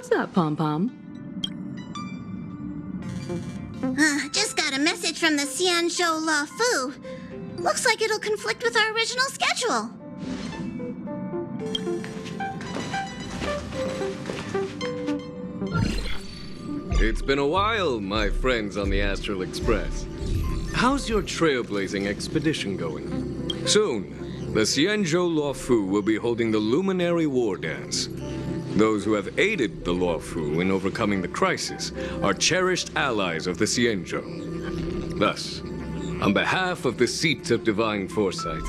What's up, Pom-Pom? Just got a message from the Xianzhou La Fu. Looks like it'll conflict with our original schedule. It's been a while, my friends on the Astral Express. How's your trailblazing expedition going? Soon, the Xianzhou La Fu will be holding the Luminary War Dance. Those who have aided the La Fu in overcoming the crisis are cherished allies of the Xianzhou. Thus, on behalf of the Seat of Divine Foresight,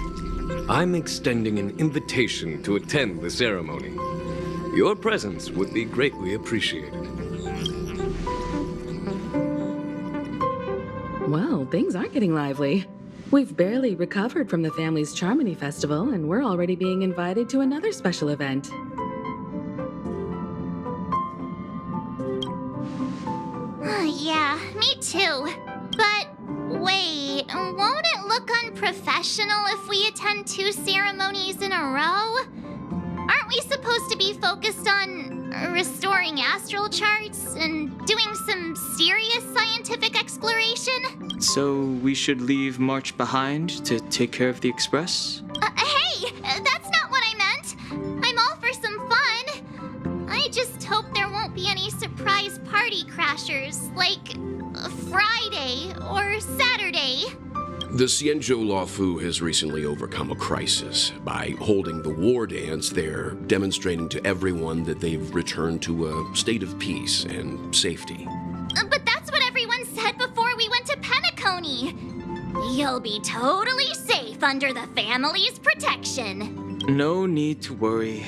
I'm extending an invitation to attend the ceremony. Your presence would be greatly appreciated. Well, things aren't getting lively. We've barely recovered from the family's Charmony Festival, and we're already being invited to another special event. Yeah, me too. But wait, won't it look unprofessional if we attend 2 ceremonies in a row? Aren't we supposed to be focused on restoring astral charts and doing some serious scientific exploration? So we should leave March behind to take care of the Express? Hey, that's not what I meant. I'm all for some fun. I just hope there won't be any surprise party crashers, like Friday or Saturday. The Xianzhou La Fu has recently overcome a crisis. By holding the war dance, they're demonstrating to everyone that they've returned to a state of peace and safety. But that's what everyone said before we went to Penacony. You'll be totally safe under the family's protection. No need to worry.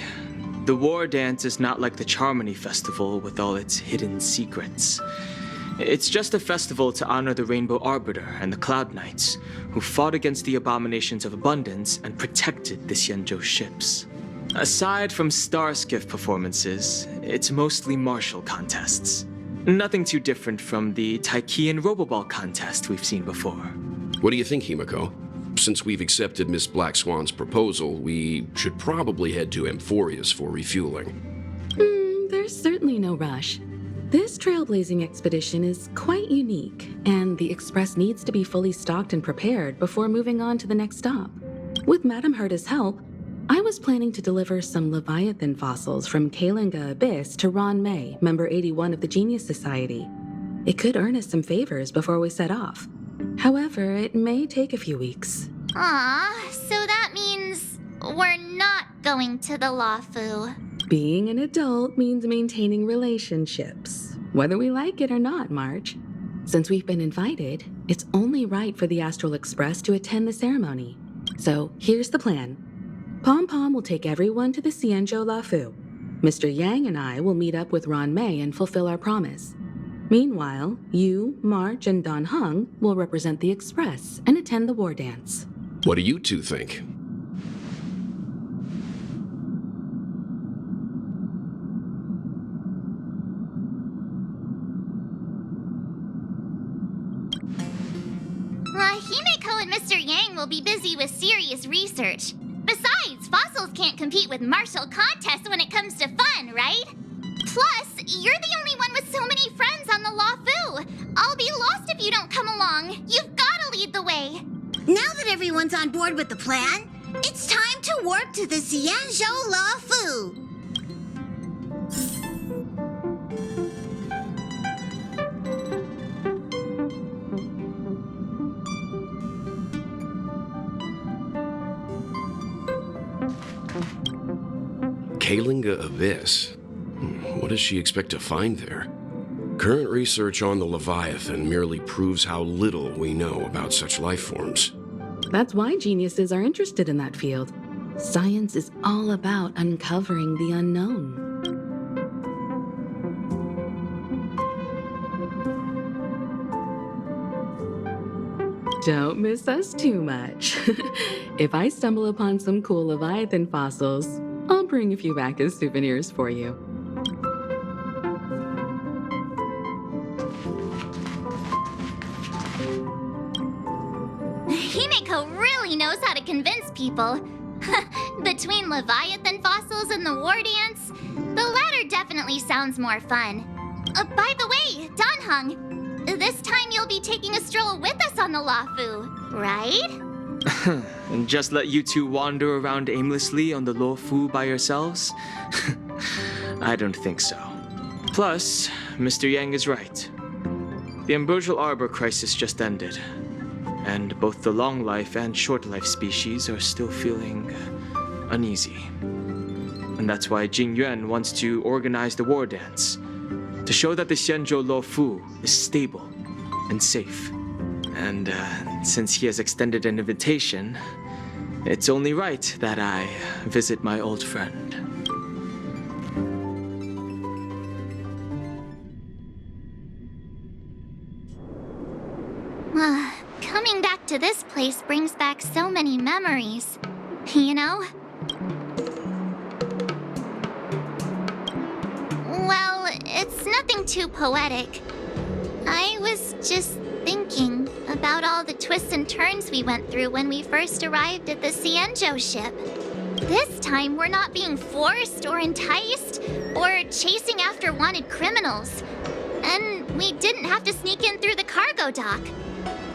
The war dance is not like the Charmony Festival with all its hidden secrets. It's just a festival to honor the Rainbow Arbiter and the Cloud Knights, who fought against the abominations of abundance and protected the Xianzhou ships. Aside from Starskiff performances, it's mostly martial contests. Nothing too different from the Taiki and Roboball contest we've seen before. What do you think, Himiko? Since we've accepted Miss Black Swan's proposal, we should probably head to Amphorius for refueling. There's certainly no rush. This trailblazing expedition is quite unique, and the Express needs to be fully stocked and prepared before moving on to the next stop. With Madame Herta's help, I was planning to deliver some Leviathan fossils from Kalinga Abyss to Ron May, member 81 of the Genius Society. It could earn us some favors before we set off. However, it may take a few weeks. So that means we're not going to the Lafu. Being an adult means maintaining relationships, whether we like it or not, March. Since we've been invited, it's only right for the Astral Express to attend the ceremony. So here's the plan. Pom-Pom will take everyone to the Xianzhou La Fu. Mr. Yang and I will meet up with Ron May and fulfill our promise. Meanwhile, you, March, and Don Hung will represent the Express and attend the war dance. What do you two think? Himeko and Mr. Yang will be busy with serious research. Besides, fossils can't compete with martial contests when it comes to fun, right? Plus, you're the only one with so many friends on the Lafu. I'll be lost if you don't come along. You've gotta lead the way. Now that everyone's on board with the plan, it's time to work to the Xianzhou La Fu. Kalinga Abyss? What does she expect to find there? Current research on the Leviathan merely proves how little we know about such life forms. That's why geniuses are interested in that field. Science is all about uncovering the unknown. Don't miss us too much. If I stumble upon some cool Leviathan fossils, I'll bring a few back as souvenirs for you. Himeko really knows how to convince people. Between Leviathan fossils and the war dance, The latter definitely sounds more fun. By the way, Danheng, this time you'll be taking a stroll with us on the Luofu, right? And just let you two wander around aimlessly on the Luofu by yourselves? I don't think so. Plus, Mr. Yang is right. The ambrosial arbor crisis just ended, and both the long life and short life species are still feeling uneasy. And that's why Jing Yuan wants to organize the war dance, to show that the Xianzhou Luofu is stable and safe. And since he has extended an invitation, it's only right that I visit my old friend. Coming back to this place brings back so many memories, you know? Well, it's nothing too poetic. I was just thinking about all the twists and turns we went through when we first arrived at the Xianzhou ship. This time, we're not being forced or enticed or chasing after wanted criminals. And we didn't have to sneak in through the cargo dock.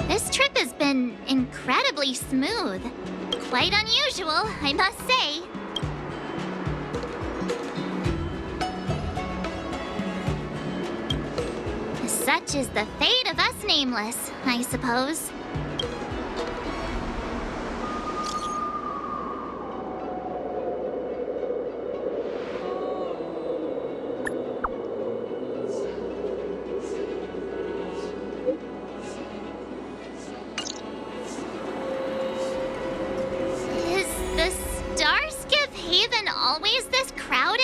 This trip has been incredibly smooth. Quite unusual, I must say. Such is the fate of us nameless, I suppose. Is the Starskiff Haven always this crowded?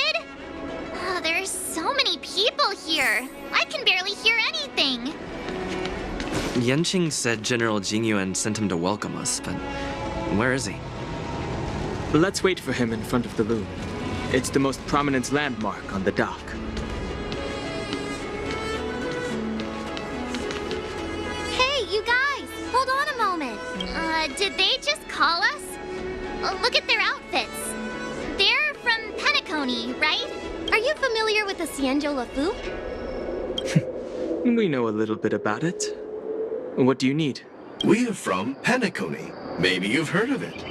Oh, there's so many people here. I can barely hear anything. Yanqing said General Jingyuan sent him to welcome us, but where is he? Let's wait for him in front of the loom. It's the most prominent landmark on the dock. Hey, you guys! Hold on a moment. Did they just call us? Look at their outfits. They're from Penacony, right? Are you familiar with the Xianzhou Luofu? We know a little bit about it. What do you need? We're from Penacony. Maybe you've heard of it.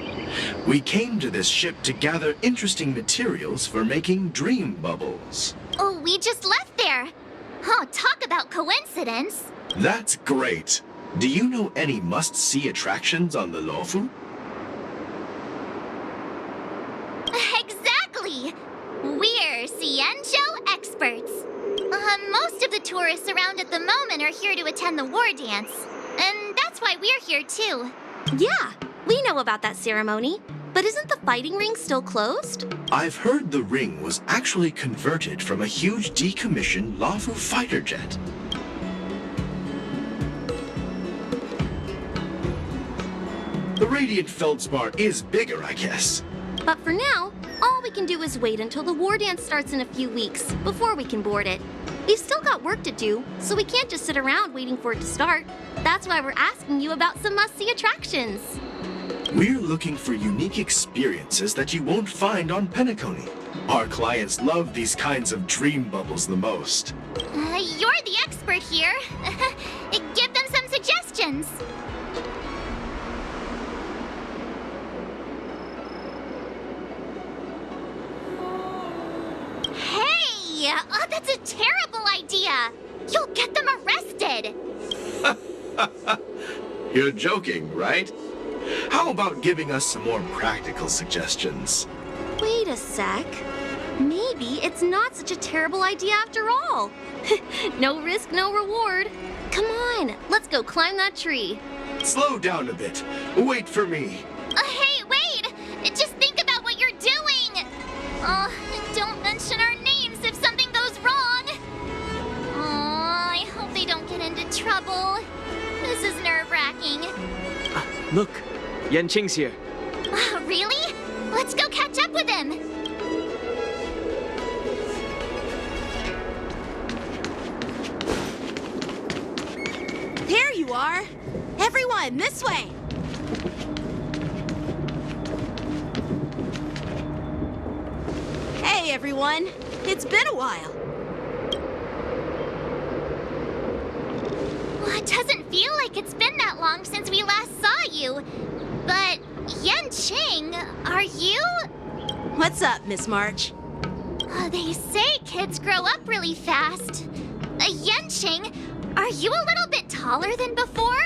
We came to this ship to gather interesting materials for making dream bubbles. Oh, we just left there. Oh, talk about coincidence. That's great. Do you know any must-see attractions on the Luofu? Exactly. We're Xianzhou experts. Most of the tourists around at the moment are here to attend the war dance. And that's why we're here too. Yeah, we know about that ceremony. But isn't the fighting ring still closed? I've heard the ring was actually converted from a huge decommissioned Luofu fighter jet. The radiant feldspar is bigger, I guess. But for now, all we can do is wait until the war dance starts in a few weeks before we can board it. We've still got work to do, so we can't just sit around waiting for it to start. That's why we're asking you about some must-see attractions. We're looking for unique experiences that you won't find on Penacony. Our clients love these kinds of dream bubbles the most. You're the expert here. Give them some suggestions. Hey! Oh, that's a terrible idea. You'll get them arrested. You're joking, right? How about giving us some more practical suggestions? Wait a sec. Maybe it's not such a terrible idea after all. No risk, no reward. Come on, let's go climb that tree. Slow down a bit. Wait for me. Hey, wait! Just think about what you're doing! Don't mention our names if something goes wrong! I hope they don't get into trouble. This is nerve-wracking. Look, Yanqing's here. Really? Let's go catch up with him! There you are. Everyone, this way. Hey, everyone. It's been a while. Well, it doesn't feel like it's been that long since we last saw you. But, Yanqing, are you? What's up, Miss March? They say kids grow up really fast. Yanqing, are you a little bit taller than before?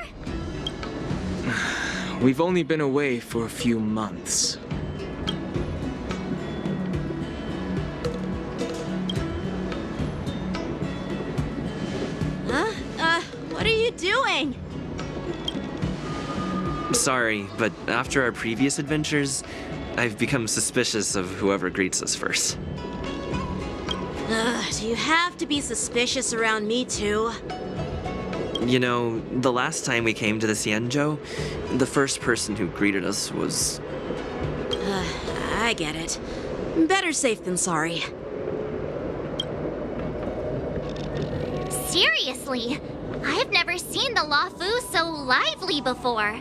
We've only been away for a few months. What are you doing? Sorry, but after our previous adventures, I've become suspicious of whoever greets us first. Do you have to be suspicious around me too? You know, the last time we came to the Xianzhou, the first person who greeted us was... I get it. Better safe than sorry. Seriously, I've never seen the Luofu so lively before.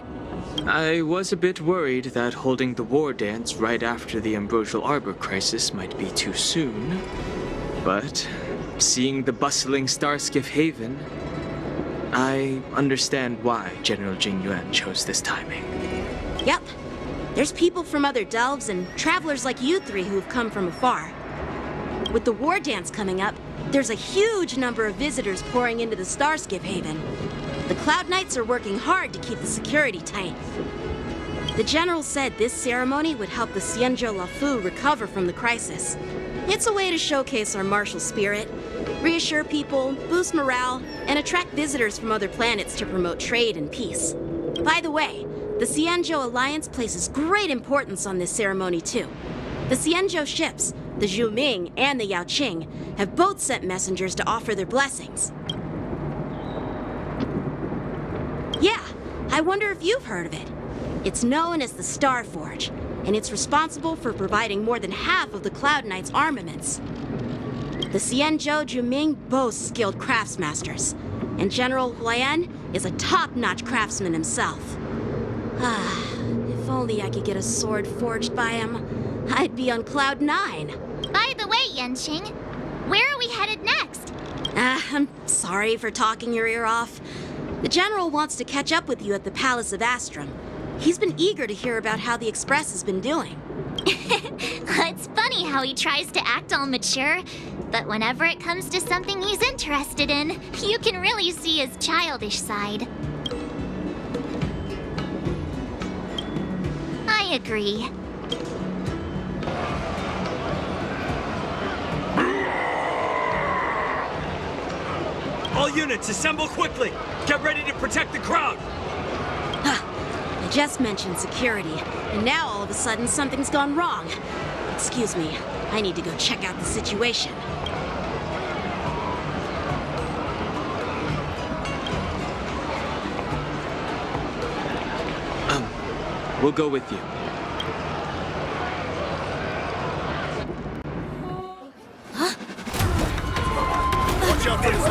I was a bit worried that holding the war dance right after the Ambrosial Arbor crisis might be too soon. But seeing the bustling Starskiff Haven, I understand why General Jingyuan chose this timing. Yep. There's people from other delves and travelers like you three who've come from afar. With the war dance coming up, there's a huge number of visitors pouring into the Starskiff Haven. The Cloud Knights are working hard to keep the security tight. The General said this ceremony would help the Xianzhou Luofu recover from the crisis. It's a way to showcase our martial spirit, reassure people, boost morale, and attract visitors from other planets to promote trade and peace. By the way, the Xianzhou Alliance places great importance on this ceremony too. The Xianzhou ships, the Zhuming and the Yaoqing, have both sent messengers to offer their blessings. Yeah, I wonder if you've heard of it. It's known as the Star Forge, and it's responsible for providing more than half of the Cloud Knights' armaments. The Xianzhou Zhuming boasts skilled craftsmasters, and General Huayan is a top-notch craftsman himself. If only I could get a sword forged by him, I'd be on Cloud 9. By the way, Yanqing, where are we headed next? I'm sorry for talking your ear off. The General wants to catch up with you at the Palace of Astrum. He's been eager to hear about how the Express has been doing. It's funny how he tries to act all mature, but whenever it comes to something he's interested in, you can really see his childish side. I agree. All units, assemble quickly! Get ready to protect the crowd! I just mentioned security, and now all of a sudden something's gone wrong. Excuse me, I need to go check out the situation. We'll go with you. Watch out for this!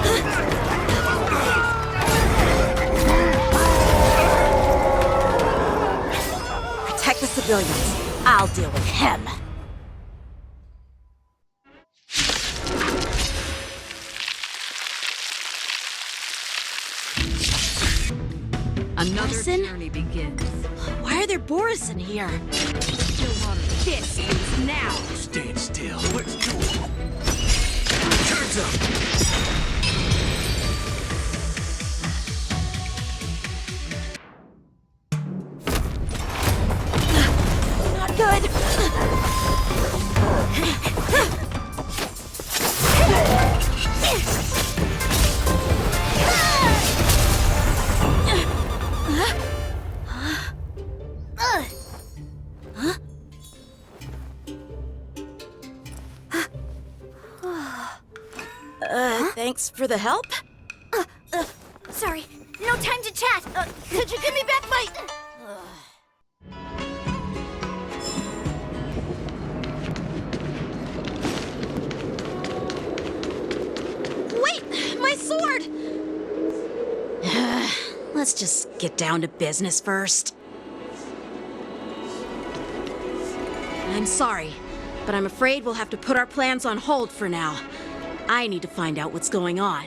Protect the civilians. I'll deal with him. Another Borison? journey begins. Why are there Boris in here? This is now. Stand still. Let's do it. Turns up. Not good. Thanks for the help. Sorry, no time to chat. Could you give me back my... Wait, my sword! Let's just get down to business first. I'm sorry. but I'm afraid we'll have to put our plans on hold for now. I need to find out what's going on.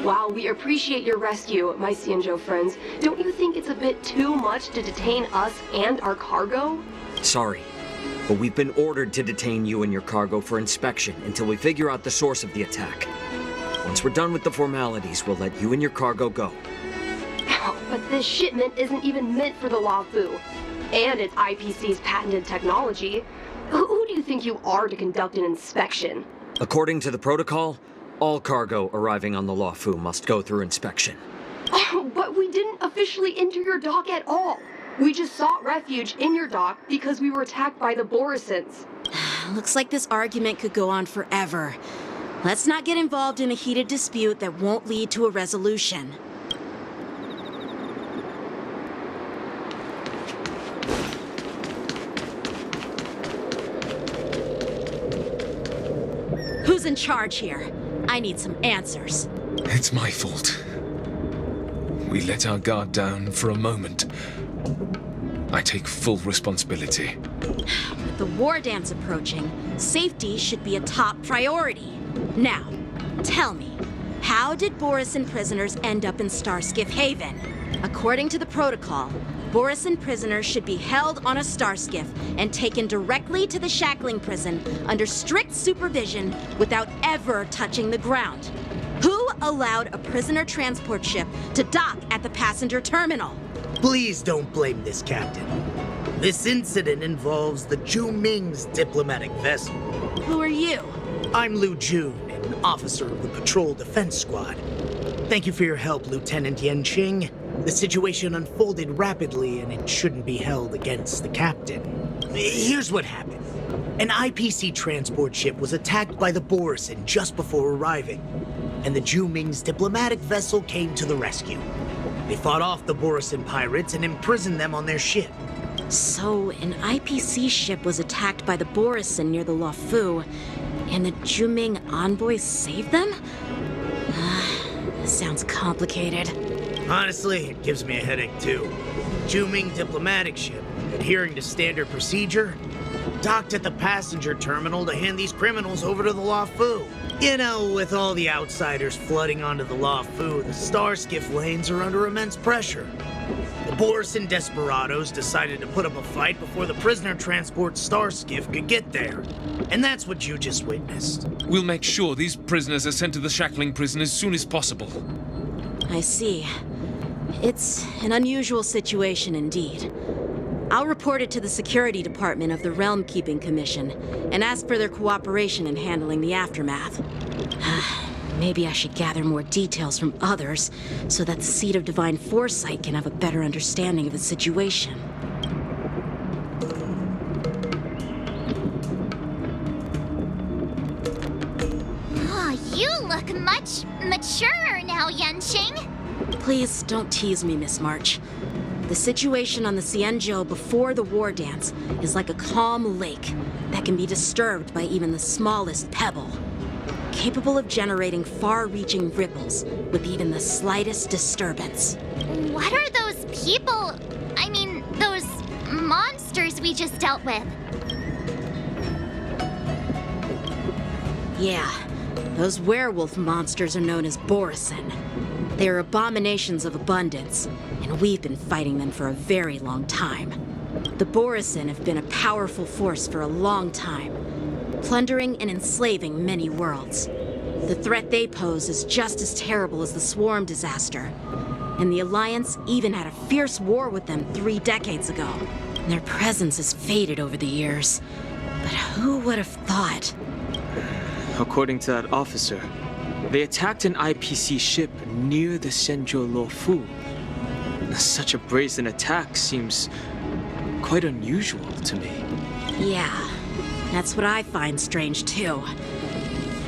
While we appreciate your rescue, my Cianjo friends, don't you think it's a bit too much to detain us and our cargo? Sorry, but we've been ordered to detain you and your cargo for inspection until we figure out the source of the attack. Once we're done with the formalities, we'll let you and your cargo go. But this shipment isn't even meant for the Luofu, and it's IPC's patented technology. Who do you think you are to conduct an inspection? According to the protocol, all cargo arriving on the Luofu must go through inspection. But we didn't officially enter your dock at all. We just sought refuge in your dock because we were attacked by the Borisons. Looks like this argument could go on forever. Let's not get involved in a heated dispute that won't lead to a resolution. Who's in charge here? I need some answers. It's my fault. We let our guard down for a moment. I take full responsibility. With the war dance approaching, safety should be a top priority. Now, tell me, how did Borisin prisoners end up in Starskiff Haven? According to the protocol, Borisin prisoners should be held on a Starskiff and taken directly to the shackling prison under strict supervision without ever touching the ground. Who allowed a prisoner transport ship to dock at the passenger terminal? Please don't blame this captain. This incident involves the Ju Ming's diplomatic vessel. Who are you? I'm Lu Jun, an officer of the Patrol Defense Squad. Thank you for your help, Lieutenant Yanqing. The situation unfolded rapidly, and it shouldn't be held against the captain. Here's what happened. An IPC transport ship was attacked by the Borisin just before arriving, and the Ju Ming's diplomatic vessel came to the rescue. They fought off the Borisin pirates and imprisoned them on their ship. So, an IPC ship was attacked by the Borisin near the Luofu, and the Ju Ming envoys saved them? This sounds complicated. Honestly, it gives me a headache too. Ju Ming diplomatic ship, adhering to standard procedure, docked at the passenger terminal to hand these criminals over to the Luofu. You know, with all the outsiders flooding onto the Luofu, the Starskiff lanes are under immense pressure. The Borisin desperados decided to put up a fight before the prisoner transport Starskiff could get there. And that's what you just witnessed. We'll make sure these prisoners are sent to the shackling prison as soon as possible. I see. It's an unusual situation indeed. I'll report it to the security department of the Realm Keeping Commission and ask for their cooperation in handling the aftermath. Maybe I should gather more details from others so that the Seat of Divine Foresight can have a better understanding of the situation. Oh, you look much maturer now, Yanqing. Please don't tease me, Miss March. The situation on the Cianjo before the war dance is like a calm lake that can be disturbed by even the smallest pebble, capable of generating far-reaching ripples with even the slightest disturbance. What are those people? I mean, those monsters we just dealt with? Yeah, those werewolf monsters are known as Borisin. They are abominations of abundance, and we've been fighting them for a very long time. The Borisin have been a powerful force for a long time, plundering and enslaving many worlds. The threat they pose is just as terrible as the Swarm disaster, and the Alliance even had a fierce war with them 3 decades ago. Their presence has faded over the years, but who would have thought? According to that officer, they attacked an IPC ship near the Senjo Luofu. Such a brazen attack seems quite unusual to me. Yeah, that's what I find strange too.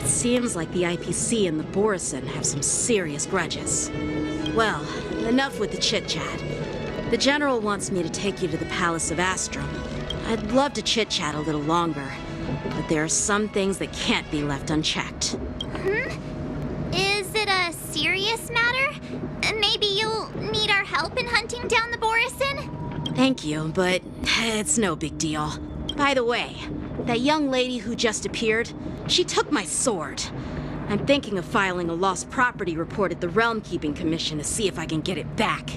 It seems like the IPC and the Borisin have some serious grudges. Well, enough with the chit-chat. The General wants me to take you to the Palace of Astrum. I'd love to chit-chat a little longer, but there are some things that can't be left unchecked. Is it a serious matter? Maybe you'll need our help? help in hunting down the Borison? Thank you, but it's no big deal. By the way, that young lady who just appeared, she took my sword. I'm thinking of filing a lost property report at the Realm Keeping Commission to see if I can get it back.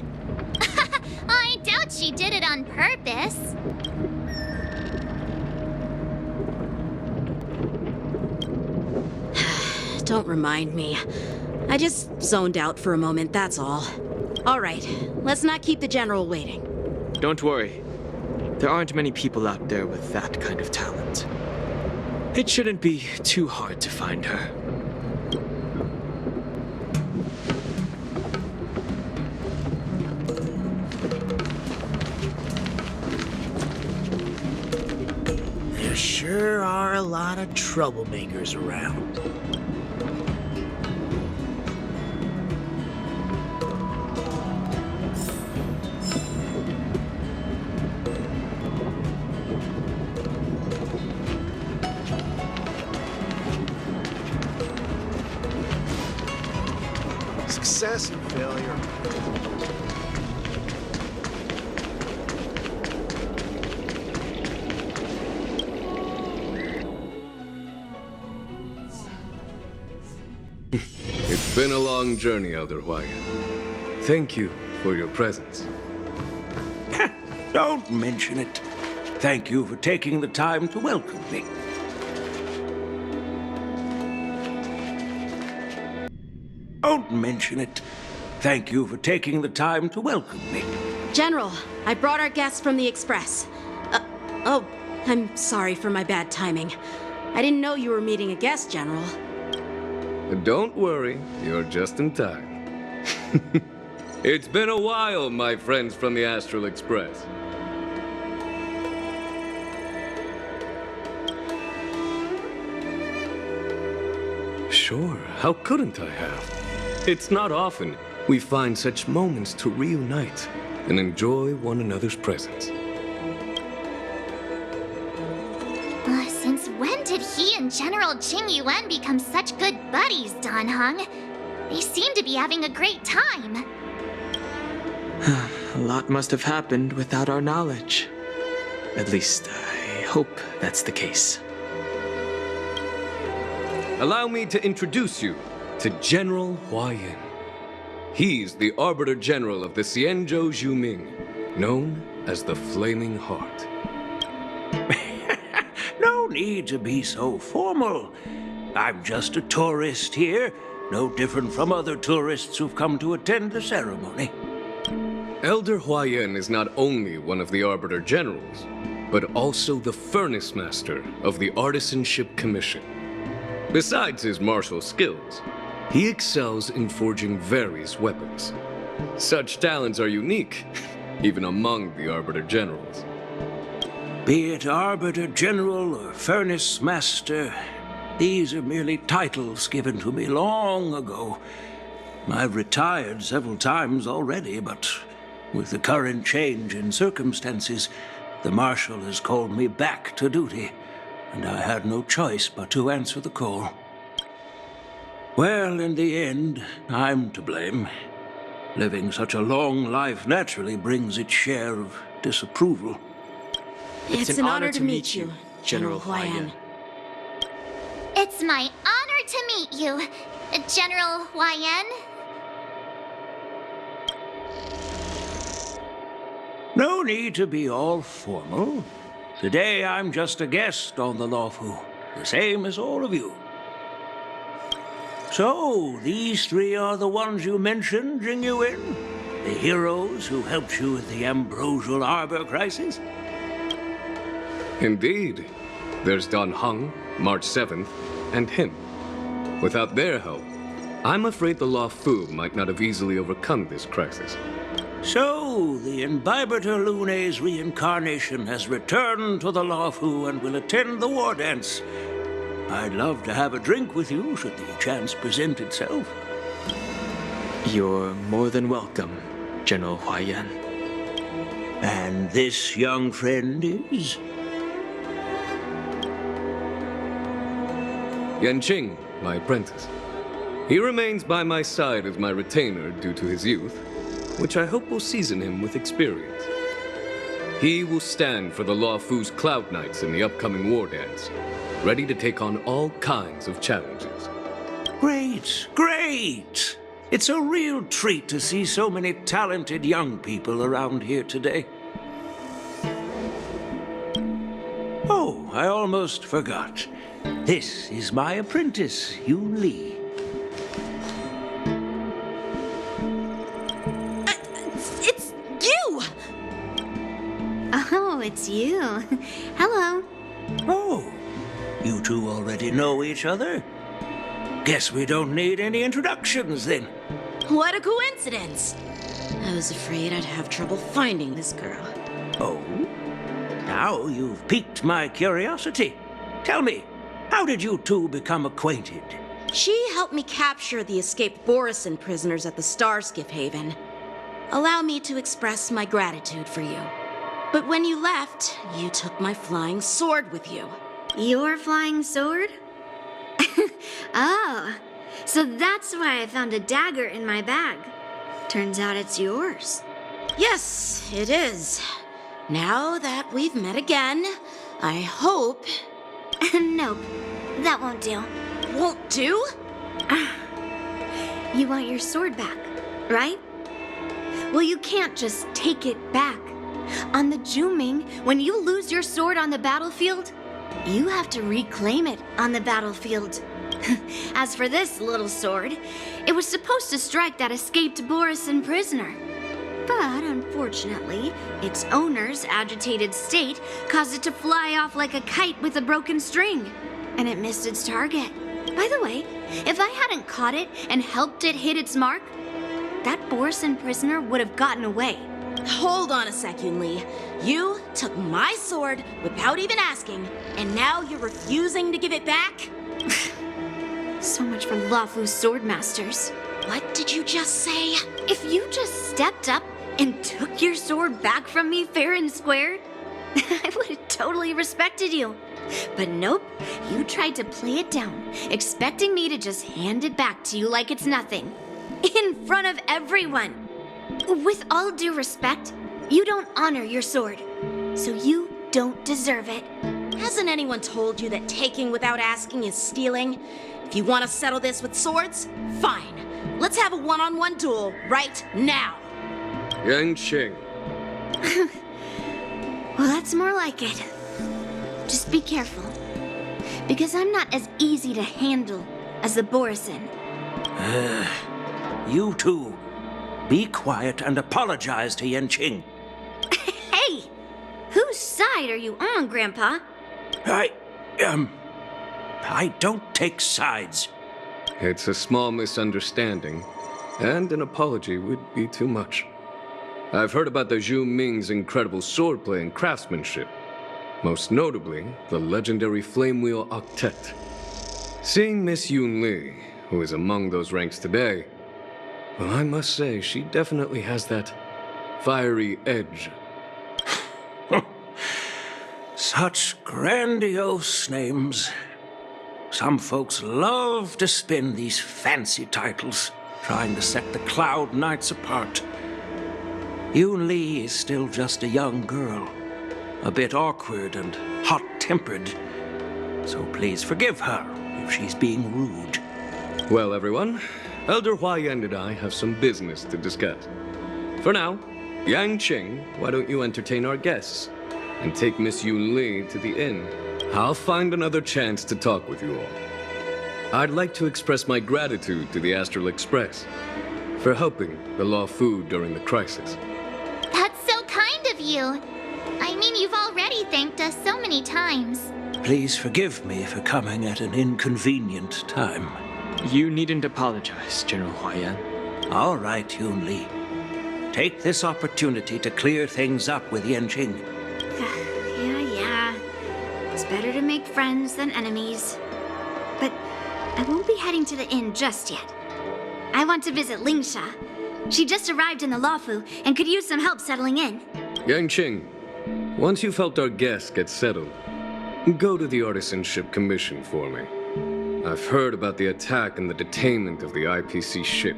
I doubt she did it on purpose. Don't remind me. I just zoned out for a moment, that's all. All right, let's not keep the General waiting. Don't worry. There aren't many people out there with that kind of talent. It shouldn't be too hard to find her. There sure are a lot of troublemakers around. Success and failure. It's been a long journey, Elder Hwayan. Thank you for your presence. Don't mention it. Thank you for taking the time to welcome me. Don't mention it. Thank you for taking the time to welcome me. General, I brought our guests from the Express. Oh, I'm sorry for my bad timing. I didn't know you were meeting a guest, General. Don't worry, you're just in time. It's been a while, my friends from the Astral Express. Sure, how couldn't I have? It's not often we find such moments to reunite and enjoy one another's presence. Since when did he and General Jing Yuan become such good buddies, Dan Heng? They seem to be having a great time. A lot must have happened without our knowledge. At least, I hope that's the case. Allow me to introduce you to General Hwayan. He's the Arbiter General of the Xianzhou Zhuming, known as the Flaming Heart. No need to be so formal. I'm just a tourist here, no different from other tourists who've come to attend the ceremony. Elder Hwayan is not only one of the Arbiter Generals, but also the Furnace Master of the Artisanship Commission. Besides his martial skills, he excels in forging various weapons. Such talents are unique, even among the Arbiter Generals. Be it Arbiter General or Furnace Master, these are merely titles given to me long ago. I've retired several times already, but with the current change in circumstances, the Marshal has called me back to duty, and I had no choice but to answer the call. Well, in the end, I'm to blame. Living such a long life naturally brings its share of disapproval. It's an honor to meet you, General Hwayan. It's my honor to meet you, General Hwayan. No need to be all formal. Today I'm just a guest on the Luofu, the same as all of you. So, these three are the ones you mentioned, Jing Yuan? The heroes who helped you with the Ambrosial Arbor crisis? Indeed. There's Dan Heng, March 7th, and him. Without their help, I'm afraid the Luofu might not have easily overcome this crisis. So, the Imbibitor Lune's reincarnation has returned to the Luofu and will attend the war dance. I'd love to have a drink with you should the chance present itself. You're more than welcome, General Hwayan. And this young friend is? Yanqing, my apprentice. He remains by my side as my retainer due to his youth. which I hope will season him with experience. He will stand for the Luofu's Cloud Knights in the upcoming war dance, ready to take on all kinds of challenges. Great, great! It's a real treat to see so many talented young people around here today. Oh, I almost forgot. This is my apprentice, Yoon Lee. It's you! Oh, it's you. Hello. Oh, you two already know each other? Guess we don't need any introductions then. What a coincidence! I was afraid I'd have trouble finding this girl. Oh? Now you've piqued my curiosity. Tell me, how did you two become acquainted? She helped me capture the escaped Borison prisoners at the Starskiff Haven. Allow me to express my gratitude for you. But when you left, you took my flying sword with you. Your flying sword? Oh, so that's why I found a dagger in my bag. Turns out it's yours. Yes, it is. Now that we've met again, I hope... Nope, that won't do. Won't do? You want your sword back, right? Well, you can't just take it back. On the Juming, when you lose your sword on the battlefield, you have to reclaim it on the battlefield. As for this little sword, it was supposed to strike that escaped Borison prisoner. But unfortunately, its owner's agitated state caused it to fly off like a kite with a broken string, and it missed its target. By the way, if I hadn't caught it and helped it hit its mark, that Borison prisoner would have gotten away. Hold on a sec, Yoon Lee. You took my sword without even asking, and now you're refusing to give it back? So much for Luofu's swordmasters. What did you just say? If you just stepped up and took your sword back from me fair and square, I would have totally respected you. But nope, you tried to play it down, expecting me to just hand it back to you like it's nothing. In front of everyone. With all due respect, you don't honor your sword, so you don't deserve it. Hasn't anyone told you that taking without asking is stealing? If you want to settle this with swords, fine. Let's have a one-on-one duel right now. Yang Qing. Well, that's more like it. Just be careful, because I'm not as easy to handle as the Borison. You two, be quiet and apologize to Yan Qing. Hey! Whose side are you on, Grandpa? I don't take sides. It's a small misunderstanding, and an apology would be too much. I've heard about the Zhu Ming's incredible swordplay and craftsmanship, most notably the legendary Flame Wheel Octet. Seeing Miss Yoon Lee, who is among those ranks today, well, I must say she definitely has that fiery edge. Such grandiose names. Some folks love to spin these fancy titles, trying to set the Cloud Knights apart. Yoon Lee is still just a young girl, a bit awkward and hot-tempered, so please forgive her if she's being rude. Well, everyone, Elder Huayan and I have some business to discuss. For now, Yang Qing, why don't you entertain our guests and take Miss Yoon Lee to the inn? I'll find another chance to talk with you all. I'd like to express my gratitude to the Astral Express for helping the Luofu during the crisis. That's so kind of you. I mean, you've already thanked us so many times. Please forgive me for coming at an inconvenient time. You needn't apologize, General Huayan. All right, Yoon Lee. Take this opportunity to clear things up with Yan Qing. Yeah. It's better to make friends than enemies. But I won't be heading to the inn just yet. I want to visit Lingsha. She just arrived in the Luofu and could use some help settling in. Yang Qing, once you've helped our guests get settled, go to the Artisanship Commission for me. I've heard about the attack and the detainment of the IPC ship.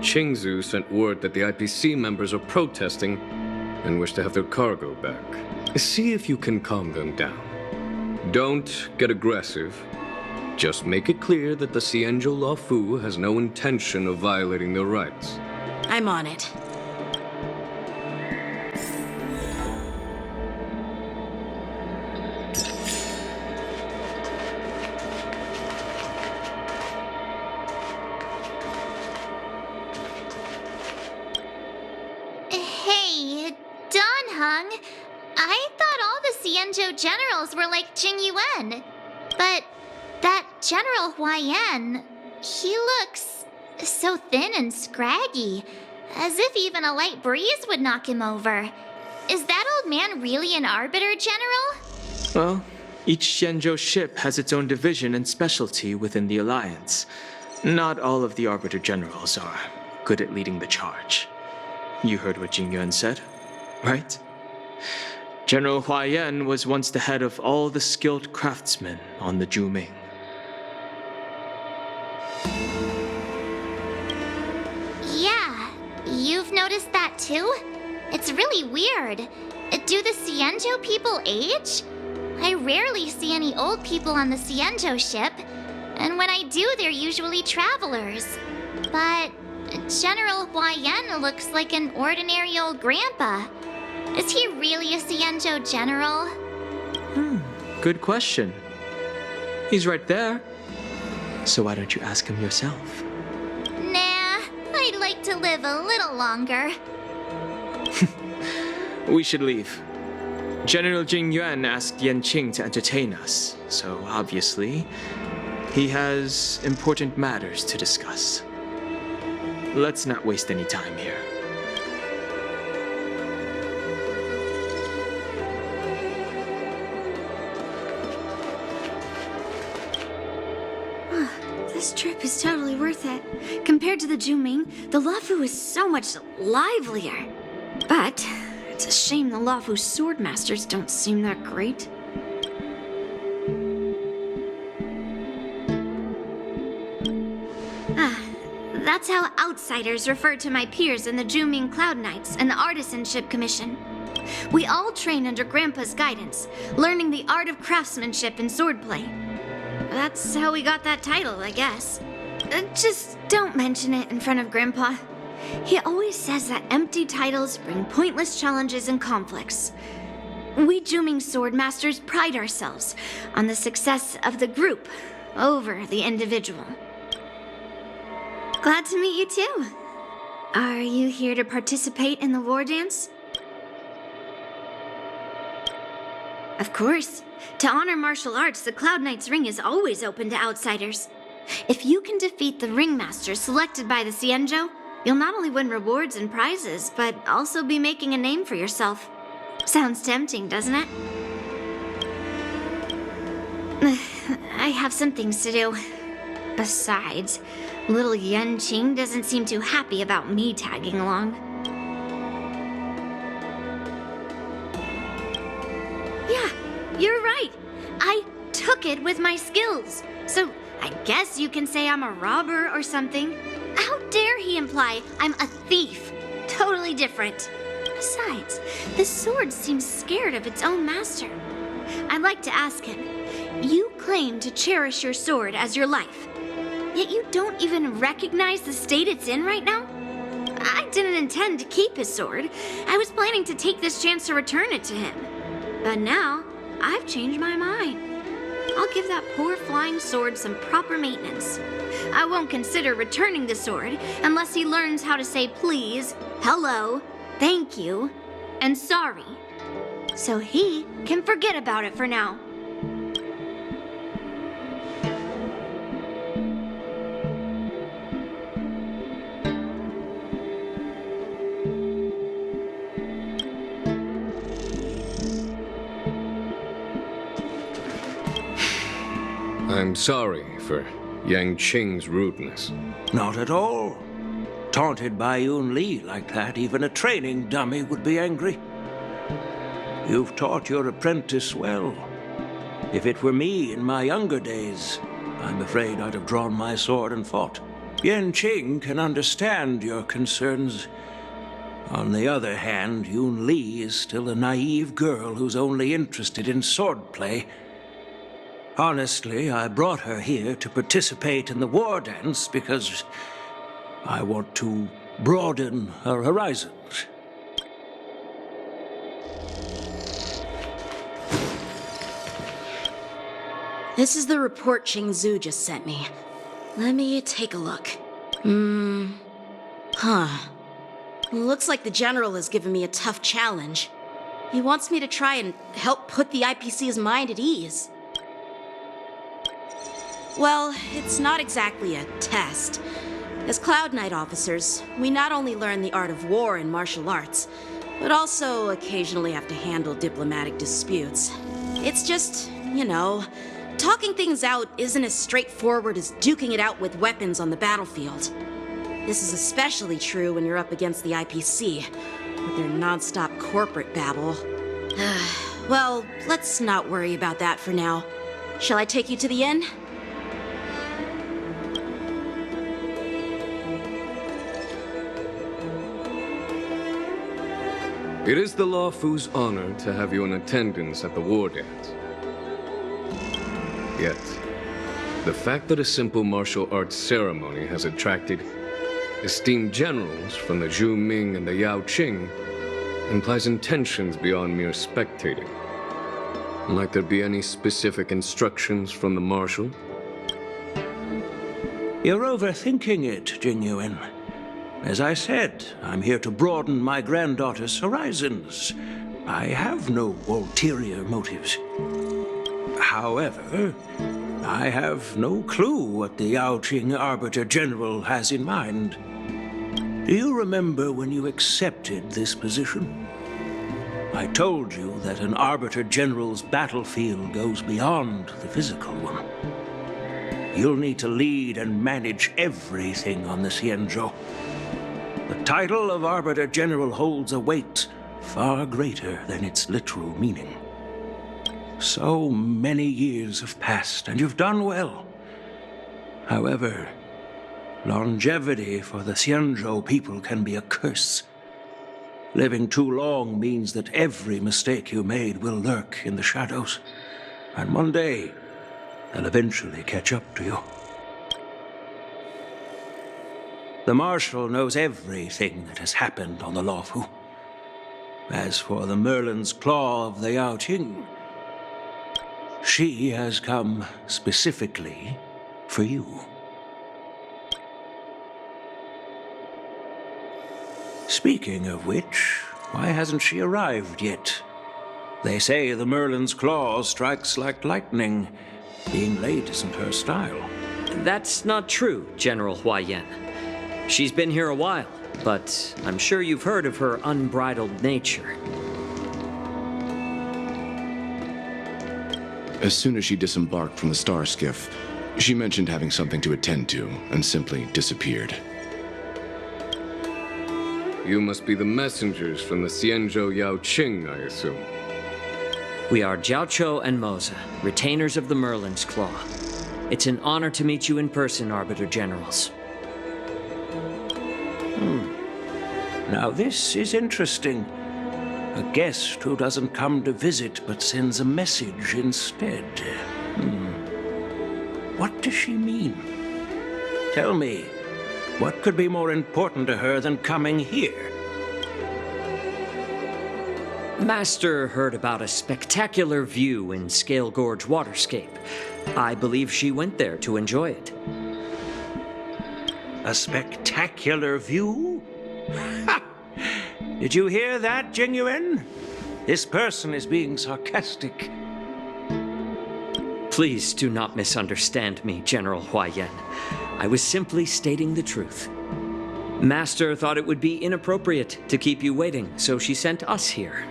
Qingzu sent word that the IPC members are protesting and wish to have their cargo back. See if you can calm them down. Don't get aggressive. Just make it clear that the Xianzhou Luofu has no intention of violating their rights. I'm on it. Hey, Don Hung. I thought all the Xianzhou generals were like Jing Yuan. But that General Huaiyan, he looks so thin and scraggy, as if even a light breeze would knock him over. Is that old man really an Arbiter General? Well, each Xianzhou ship has its own division and specialty within the Alliance. Not all of the Arbiter Generals are good at leading the charge. You heard what Jing Yuan said, right? General Huaiyan was once the head of all the skilled craftsmen on the Zhuming. Yeah, you've noticed that too? It's really weird. Do the Xianzhou people age? I rarely see any old people on the Xianzhou ship, and when I do, they're usually travelers. But General Huaiyan looks like an ordinary old grandpa. Is he really a Xianzhou general? Good question. He's right there. So why don't you ask him yourself? Nah, I'd like to live a little longer. We should leave. General Jing Yuan asked Yan Qing to entertain us, so obviously, he has important matters to discuss. Let's not waste any time here. This trip is totally worth it. Compared to the Zhuming, the Luofu is so much livelier. But it's a shame the Luofu swordmasters don't seem that great. That's how outsiders refer to my peers in the Zhuming Cloud Knights and the Artisanship Commission. We all train under Grandpa's guidance, learning the art of craftsmanship and swordplay. That's how we got that title, I guess. Just don't mention it in front of Grandpa. He always says that empty titles bring pointless challenges and conflicts. We Zhuming swordmasters pride ourselves on the success of the group over the individual. Glad to meet you too. Are you here to participate in the war dance? Of course. To honor martial arts, the Cloud Knight's ring is always open to outsiders. If you can defeat the ringmaster selected by the Xianzhou, you'll not only win rewards and prizes, but also be making a name for yourself. Sounds tempting, doesn't it? I have some things to do. Besides, little Yan Qing doesn't seem too happy about me tagging along. Yeah, you're right. I took it with my skills. So I guess you can say I'm a robber or something. How dare he imply I'm a thief? Totally different. Besides, this sword seems scared of its own master. I'd like to ask him. You claim to cherish your sword as your life, yet you don't even recognize the state it's in right now? I didn't intend to keep his sword. I was planning to take this chance to return it to him. But now, I've changed my mind. I'll give that poor flying sword some proper maintenance. I won't consider returning the sword unless he learns how to say please, hello, thank you, and sorry. So he can forget about it for now. I'm sorry for Yang Qing's rudeness. Not at all. Taunted by Yun Li like that, even a training dummy would be angry. You've taught your apprentice well. If it were me in my younger days, I'm afraid I'd have drawn my sword and fought. Yen Qing can understand your concerns. On the other hand, Yun Li is still a naive girl who's only interested in swordplay. Honestly, I brought her here to participate in the war dance because I want to broaden her horizons. This is the report Qing Zhu just sent me. Let me take a look. Looks like the General has given me a tough challenge. He wants me to try and help put the IPC's mind at ease. Well, it's not exactly a test. As Cloud Knight officers, we not only learn the art of war and martial arts, but also occasionally have to handle diplomatic disputes. It's just, talking things out isn't as straightforward as duking it out with weapons on the battlefield. This is especially true when you're up against the IPC, with their non-stop corporate babble. Well, let's not worry about that for now. Shall I take you to the inn? It is the Law Fu's honor to have you in attendance at the war dance. Yet, the fact that a simple martial arts ceremony has attracted esteemed generals from the Zhu Ming and the Yao Qing implies intentions beyond mere spectating. Might there be any specific instructions from the Marshal? You're overthinking it, Jingyuan. As I said, I'm here to broaden my granddaughter's horizons. I have no ulterior motives. However, I have no clue what the Yao Qing Arbiter General has in mind. Do you remember when you accepted this position? I told you that an Arbiter General's battlefield goes beyond the physical one. You'll need to lead and manage everything on the Xianzhou. The title of Arbiter General holds a weight far greater than its literal meaning. So many years have passed, and you've done well. However, longevity for the Xianzhou people can be a curse. Living too long means that every mistake you made will lurk in the shadows. And one day, they'll eventually catch up to you. The Marshal knows everything that has happened on the Luofu. As for the Merlin's Claw of the Yao Qing, she has come specifically for you. Speaking of which, why hasn't she arrived yet? They say the Merlin's Claw strikes like lightning. Being late isn't her style. That's not true, General Huaiyan. She's been here a while, but I'm sure you've heard of her unbridled nature. As soon as she disembarked from the star skiff, she mentioned having something to attend to and simply disappeared. You must be the messengers from the Xianzhou Yao Qing, I assume. We are Jiaoqiu and Moza, retainers of the Merlin's Claw. It's an honor to meet you in person, Arbiter Generals. Now this is interesting. A guest who doesn't come to visit but sends a message instead. What does she mean? Tell me, what could be more important to her than coming here? Master heard about a spectacular view in Scale Gorge Waterscape. I believe she went there to enjoy it. A spectacular view? Ha! Did you hear that, Jingyuan? This person is being sarcastic. Please do not misunderstand me, General Huaiyan. I was simply stating the truth. Master thought it would be inappropriate to keep you waiting, so she sent us here.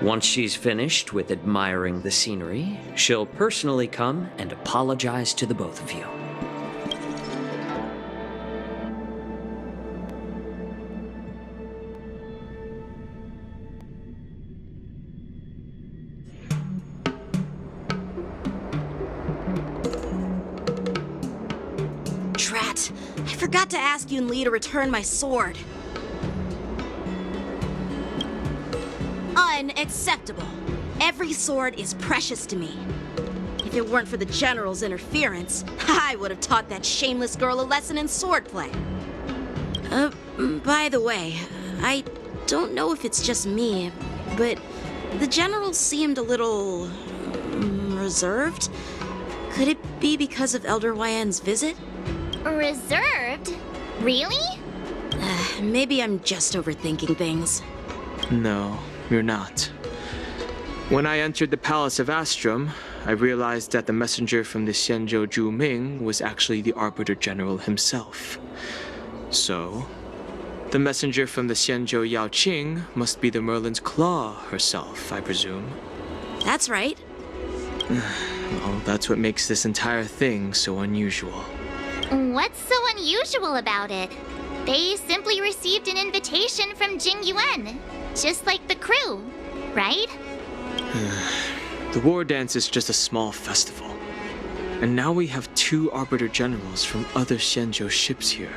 Once she's finished with admiring the scenery, she'll personally come and apologize to the both of you. forgot to ask Yun Li to return my sword. Unacceptable. Every sword is precious to me. If it weren't for the General's interference, I would have taught that shameless girl a lesson in swordplay. By the way, I don't know if it's just me, but the General seemed a little reserved. Could it be because of Elder Yan's visit? Reserved? Really? Maybe I'm just overthinking things. No, you're not. When I entered the Palace of Astrum, I realized that the messenger from the Xianzhou Zhu Ming was actually the Arbiter General himself. So, the messenger from the Xianzhou Yao Qing must be the Merlin's Claw herself, I presume. That's right. Well, that's what makes this entire thing so unusual. What's so unusual about it? They simply received an invitation from Jing Yuan, just like the crew, right? The war dance is just a small festival. And now we have 2 Arbiter Generals from other Xianzhou ships here.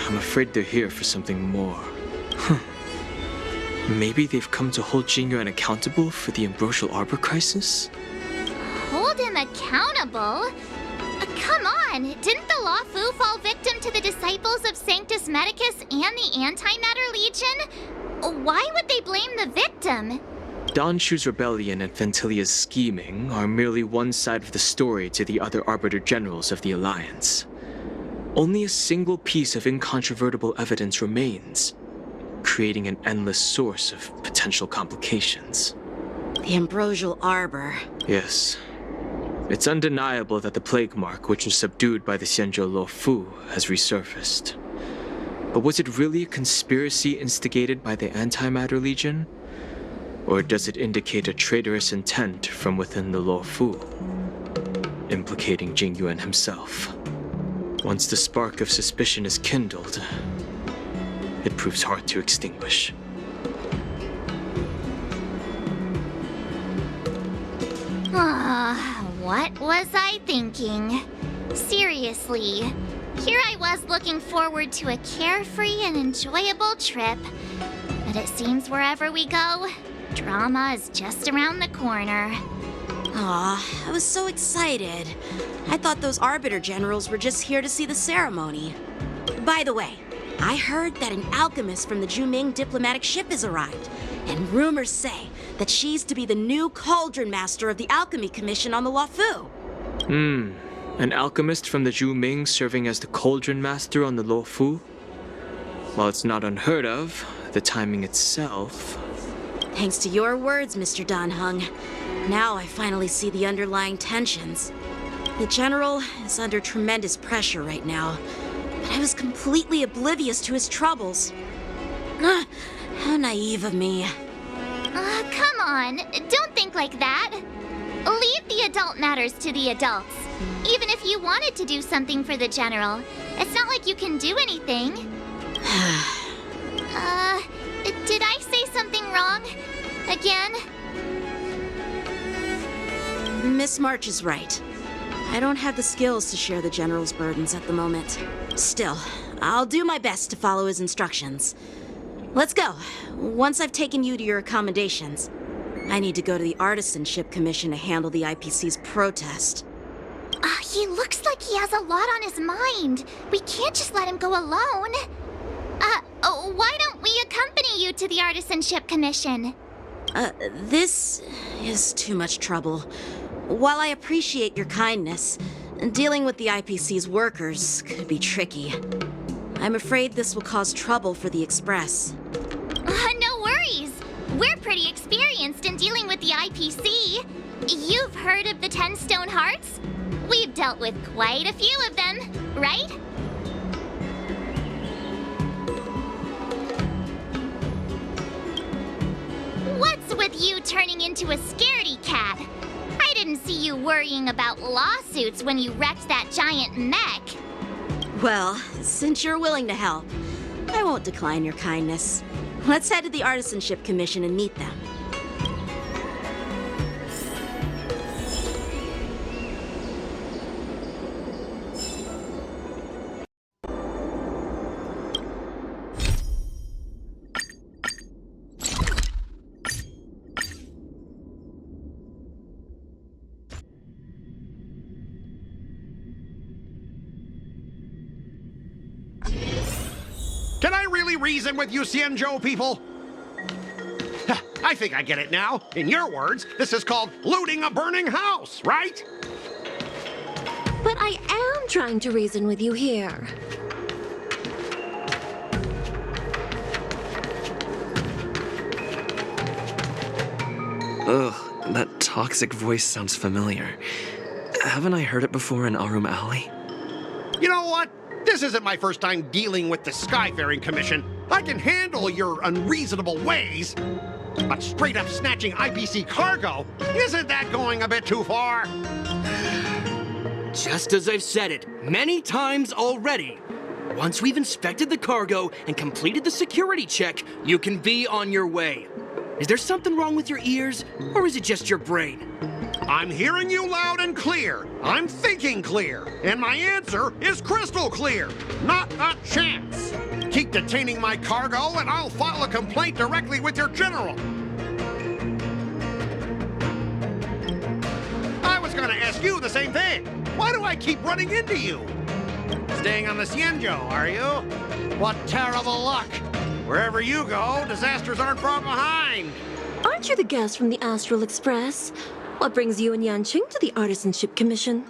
I'm afraid they're here for something more. Maybe they've come to hold Jing Yuan accountable for the Ambrosial Arbor crisis? Hold him accountable? Come on! Didn't the Law Fu fall victim to the disciples of Sanctus Medicus and the Antimatter Legion? Why would they blame the victim? Don Shu's rebellion and Ventilia's scheming are merely one side of the story to the other Arbiter Generals of the Alliance. Only a single piece of incontrovertible evidence remains, creating an endless source of potential complications. The Ambrosial Arbor. Yes. It's undeniable that the plague mark, which was subdued by the Xianzhou Lo Fu, has resurfaced. But was it really a conspiracy instigated by the Antimatter Legion? Or does it indicate a traitorous intent from within the Lo Fu, implicating Jing Yuan himself? Once the spark of suspicion is kindled, it proves hard to extinguish. What was I thinking? Seriously, here I was looking forward to a carefree and enjoyable trip, but it seems wherever we go, drama is just around the corner. Aw, I was so excited. I thought those Arbiter Generals were just here to see the ceremony. By the way, I heard that an alchemist from the Zhuming diplomatic ship has arrived, and rumors say that she's to be the new Cauldron Master of the Alchemy Commission on the Lo Fu. An alchemist from the Zhuming serving as the Cauldron Master on the Lo Fu? While it's not unheard of, the timing itself... Thanks to your words, Mr. Dan Heng. Now I finally see the underlying tensions. The General is under tremendous pressure right now, but I was completely oblivious to his troubles. How naive of me. Come on, don't think like that. Leave the adult matters to the adults. Even if you wanted to do something for the General, it's not like you can do anything. Did I say something wrong? Again? Miss March is right. I don't have the skills to share the General's burdens at the moment. Still, I'll do my best to follow his instructions. Let's go. Once I've taken you to your accommodations, I need to go to the Artisanship Commission to handle the IPC's protest. He looks like he has a lot on his mind. We can't just let him go alone. Why don't we accompany you to the Artisanship Commission? This is too much trouble. While I appreciate your kindness, dealing with the IPC's workers could be tricky. I'm afraid this will cause trouble for the Express. No worries. We're pretty experienced in dealing with the IPC. You've heard of the 10 Stone Hearts? We've dealt with quite a few of them, right? What's with you turning into a scaredy cat? I didn't see you worrying about lawsuits when you wrecked that giant mech. Well, since you're willing to help, I won't decline your kindness. Let's head to the Artisanship Commission and meet them. really reason with you Xianzhou people? I think I get it now. In your words, this is called looting a burning house, right? But I am trying to reason with you here. Ugh, that toxic voice sounds familiar. Haven't I heard it before in Arum Alley? You know what? This isn't my first time dealing with the Skyfaring Commission. I can handle your unreasonable ways. But straight up snatching IPC cargo, isn't that going a bit too far? Just as I've said it many times already. Once we've inspected the cargo and completed the security check, you can be on your way. Is there something wrong with your ears, or is it just your brain? I'm hearing you loud and clear. I'm thinking clear. And my answer is crystal clear. Not a chance. Keep detaining my cargo, and I'll file a complaint directly with your general. I was gonna ask you the same thing. Why do I keep running into you? Staying on the Xianzhou, are you? What terrible luck. Wherever you go, disasters aren't far behind. Aren't you the guest from the Astral Express? What brings you and Yanqing to the Artisanship Commission?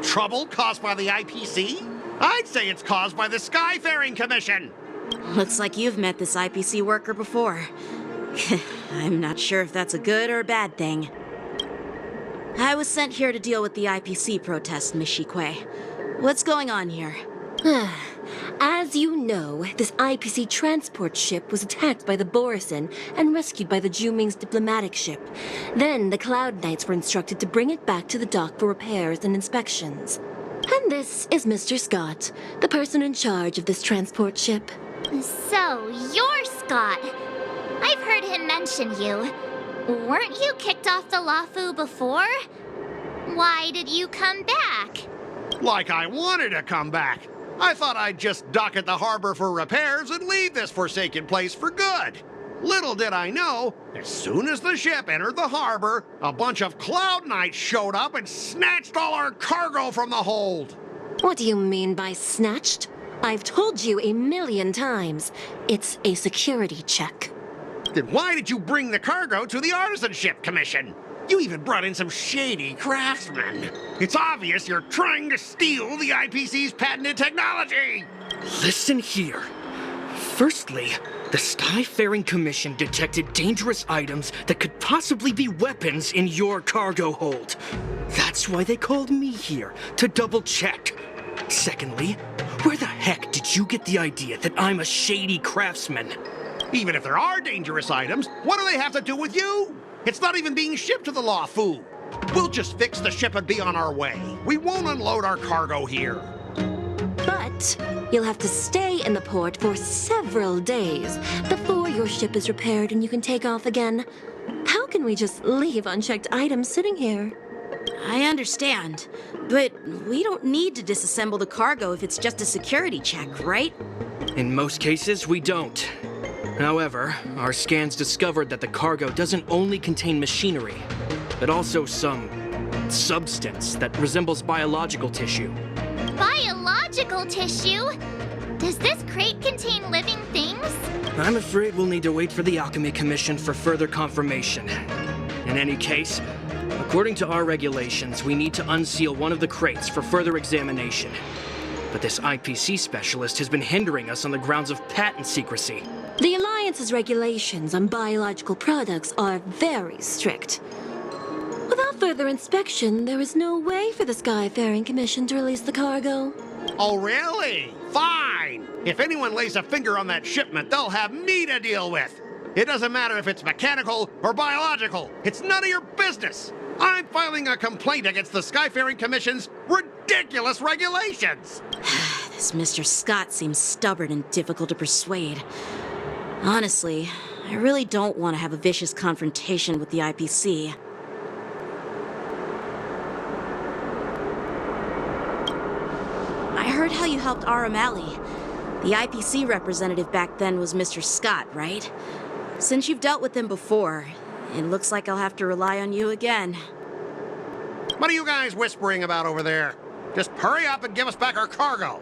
Trouble caused by the IPC? I'd say it's caused by the Skyfaring Commission. Looks like you've met this IPC worker before. I'm not sure if that's a good or a bad thing. I was sent here to deal with the IPC protest, Miss Shikue. What's going on here? As you know, this IPC transport ship was attacked by the Borisin and rescued by the Juming's diplomatic ship. Then the Cloud Knights were instructed to bring it back to the dock for repairs and inspections. And this is Mr. Scott, the person in charge of this transport ship. So, you're Scott. I've heard him mention you. Weren't you kicked off the Lafu before? Why did you come back? Like I wanted to come back. I thought I'd just dock at the harbor for repairs and leave this forsaken place for good. Little did I know, as soon as the ship entered the harbor, a bunch of Cloud Knights showed up and snatched all our cargo from the hold. What do you mean by snatched? I've told you 1,000,000 times. It's a security check. Then why did you bring the cargo to the Artisanship Commission? You even brought in some shady craftsmen. It's obvious you're trying to steal the IPC's patented technology. Listen here. Firstly, the Skyfaring Commission detected dangerous items that could possibly be weapons in your cargo hold. That's why they called me here, to double-check. Secondly, where the heck did you get the idea that I'm a shady craftsman? Even if there are dangerous items, what do they have to do with you? It's not even being shipped to the Lafu. We'll just fix the ship and be on our way. We won't unload our cargo here. But you'll have to stay in the port for several days before your ship is repaired and you can take off again. How can we just leave unchecked items sitting here? I understand, but we don't need to disassemble the cargo if it's just a security check, right? In most cases, we don't. However, our scans discovered that the cargo doesn't only contain machinery, but also some substance that resembles biological tissue. Biological tissue? Does this crate contain living things? I'm afraid we'll need to wait for the Alchemy Commission for further confirmation. In any case, according to our regulations, we need to unseal one of the crates for further examination. But this IPC specialist has been hindering us on the grounds of patent secrecy. The Alliance's regulations on biological products are very strict. Without further inspection, there is no way for the Skyfaring Commission to release the cargo. Oh, really? Fine. If anyone lays a finger on that shipment, they'll have me to deal with. It doesn't matter if it's mechanical or biological. It's none of your business. I'm filing a complaint against the Skyfaring Commission's ridiculous regulations. This Mr. Scott seems stubborn and difficult to persuade. Honestly, I really don't want to have a vicious confrontation with the IPC. I heard how you helped Arum Alley. The IPC representative back then was Mr. Scott, right? Since you've dealt with him before, it looks like I'll have to rely on you again. What are you guys whispering about over there? Just hurry up and give us back our cargo.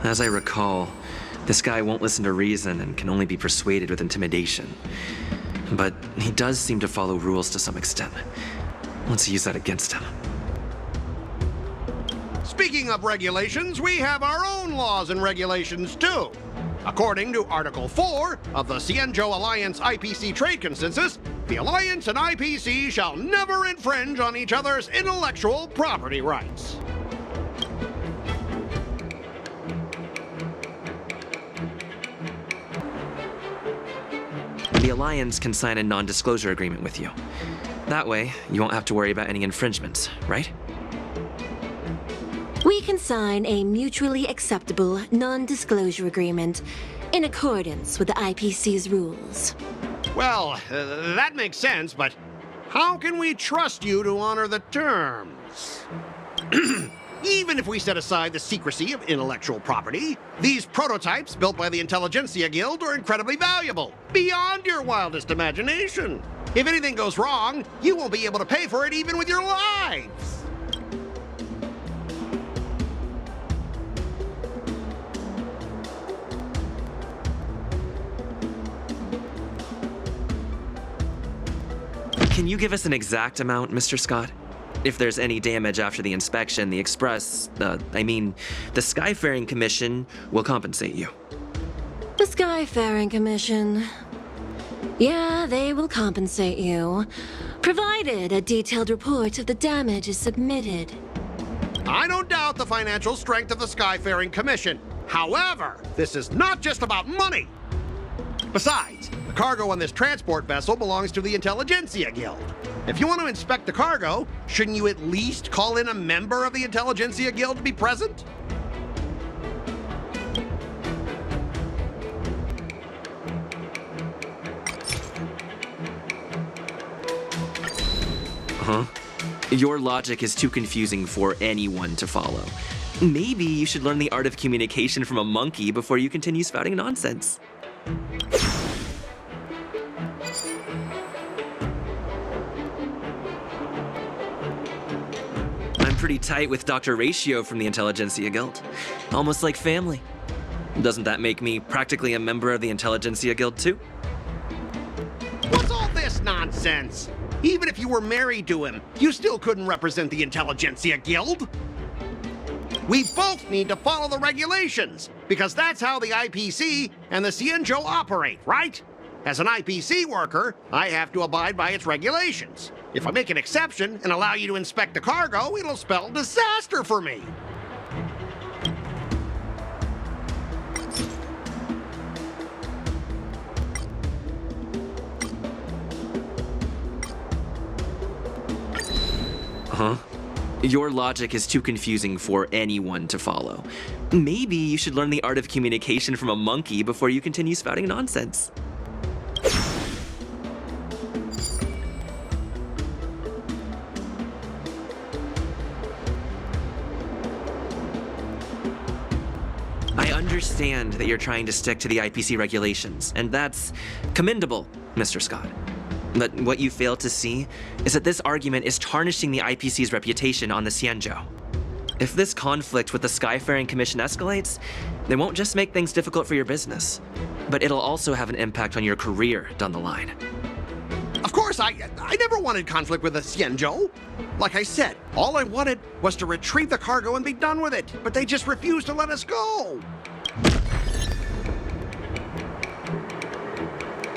As I recall, this guy won't listen to reason and can only be persuaded with intimidation. But he does seem to follow rules to some extent. Let's use that against him. Speaking of regulations, we have our own laws and regulations too. According to Article 4 of the Cienjo Alliance IPC Trade Consensus, the Alliance and IPC shall never infringe on each other's intellectual property rights. The Alliance can sign a non-disclosure agreement with you. That way, you won't have to worry about any infringements, right? We can sign a mutually acceptable non-disclosure agreement in accordance with the IPC's rules. Well, that makes sense, but how can we trust you to honor the terms? Even if we set aside the secrecy of intellectual property, these prototypes built by the Intelligentsia Guild are incredibly valuable, beyond your wildest imagination. If anything goes wrong, you won't be able to pay for it even with your lives. Can you give us an exact amount, Mr. Scott? If there's any damage after the inspection, the the Skyfaring Commission will compensate you. The Skyfaring Commission. Yeah, they will compensate you, provided a detailed report of the damage is submitted. I don't doubt the financial strength of the Skyfaring Commission. However, this is not just about money. Besides, the cargo on this transport vessel belongs to the Intelligentsia Guild. If you want to inspect the cargo, shouldn't you at least call in a member of the Intelligentsia Guild to be present? Huh? Your logic is too confusing for anyone to follow. Maybe you should learn the art of communication from a monkey before you continue spouting nonsense. I'm pretty tight with Dr. Ratio from the Intelligentsia Guild. Almost like family. Doesn't that make me practically a member of the Intelligentsia Guild too? What's all this nonsense? Even if you were married to him, you still couldn't represent the Intelligentsia Guild. We both need to follow the regulations, because that's how the IPC and the Cienjo operate, right? As an IPC worker, I have to abide by its regulations. If I make an exception and allow you to inspect the cargo, it'll spell disaster for me. Huh? Your logic is too confusing for anyone to follow. Maybe you should learn the art of communication from a monkey before you continue spouting nonsense. I understand that you're trying to stick to the IPC regulations, and that's commendable, Mr. Scott. But what you fail to see is that this argument is tarnishing the IPC's reputation on the Cienjo. If this conflict with the Skyfaring Commission escalates, they won't just make things difficult for your business, but it'll also have an impact on your career down the line. Of course, I never wanted conflict with the Cienjo. Like I said, all I wanted was to retrieve the cargo and be done with it, but they just refused to let us go.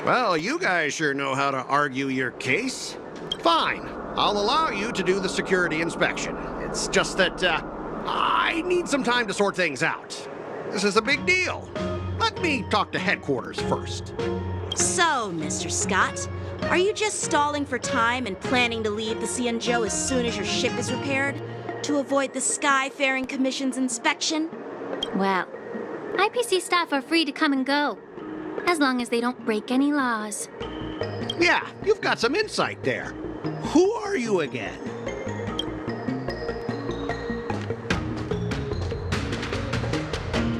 Well, you guys sure know how to argue your case. Fine, I'll allow you to do the security inspection. It's just that, I need some time to sort things out. This is a big deal. Let me talk to headquarters first. So, Mr. Scott, are you just stalling for time and planning to leave the Cienjo as soon as your ship is repaired to avoid the Skyfaring Commission's inspection? Well, IPC staff are free to come and go, as long as they don't break any laws. Yeah, you've got some insight there. Who are you again?